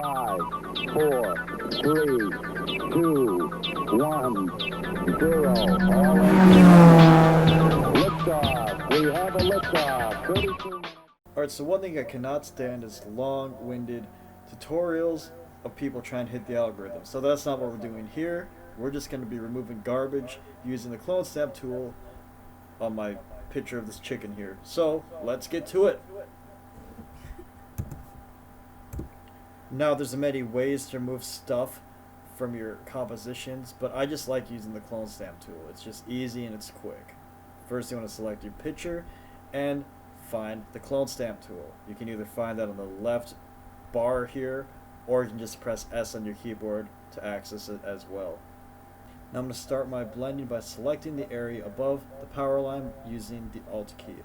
5, 4, 3, 2, 1, 0. All engine liftoff. We have a liftoff. 32 minutes. Alright, so one thing I cannot stand is long-winded tutorials of people trying to hit the algorithm. So that's not what we're doing here. We're just going to be removing garbage using the clone stamp tool on my picture of this chicken here. So let's get to it. Now there's many ways to remove stuff from your compositions, but I just like using the clone stamp tool. It's just easy and it's quick. First you want to select your picture and find the clone stamp tool. You can either find that on the left bar here, or you can just press S on your keyboard to access it as well. Now I'm going to start my blending by selecting the area above the power line using the Alt key.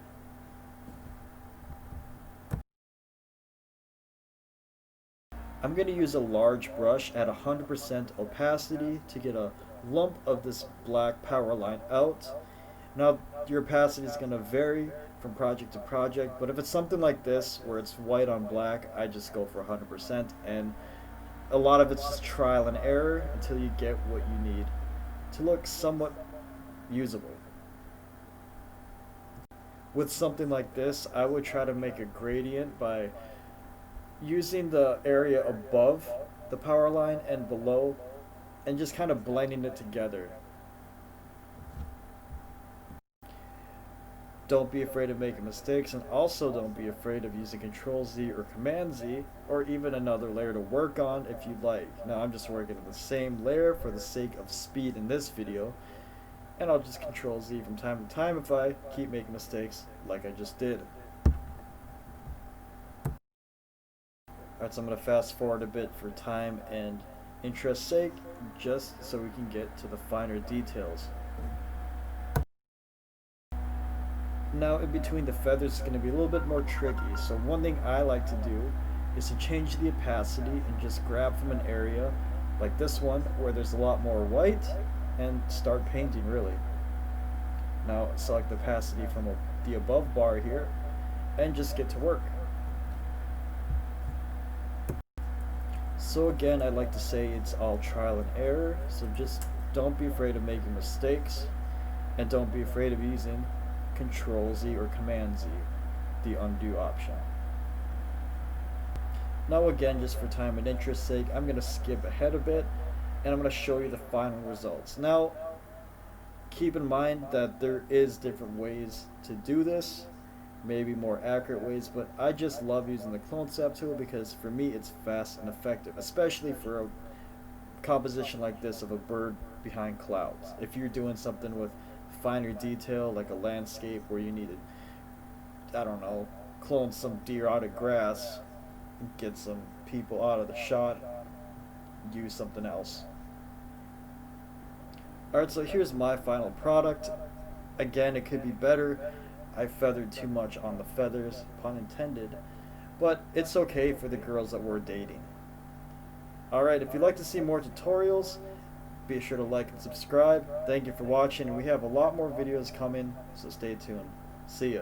I'm going to use a large brush at 100% opacity to get a lump of this black power line out. Now your opacity is going to vary from project to project, but if it's something like this where it's white on black, I just go for 100%, and a lot of it's just trial and error until you get what you need to look somewhat usable. With something like this, I would try to make a gradient by using the area above the power line and below and just kind of blending it together. Don't be afraid of making mistakes, and also don't be afraid of using Control Z or Command Z or even another layer to work on if you'd like. Now I'm just working on the same layer for the sake of speed in this video, and I'll just Control Z from time to time if I keep making mistakes like I just did. Alright, so I'm going to fast forward a bit for time and interest's sake, just so we can get to the finer details. Now in between the feathers is going to be a little bit more tricky, so one thing I like to do is to change the opacity and just grab from an area like this one where there's a lot more white and start painting really. Now select the opacity from the above bar here and just get to work. So again, I'd like to say it's all trial and error, so just don't be afraid of making mistakes, and don't be afraid of using Control Z or Command Z, the undo option. Now again, just for time and interest's sake, I'm going to skip ahead a bit and I'm going to show you the final results. Now keep in mind that there is different ways to do this, maybe more accurate ways, but I just love using the clone stamp tool because for me it's fast and effective, especially for a composition like this of a bird behind clouds. If you're doing something with finer detail like a landscape where you need to, I don't know, clone some deer out of grass, get some people out of the shot, use something else. Alright, so here's my final product. Again, it could be better. I feathered too much on the feathers, pun intended, but it's okay for the girls that we're dating. Alright, if you'd like to see more tutorials, be sure to like and subscribe. Thank you for watching. We have a lot more videos coming, so stay tuned. See ya.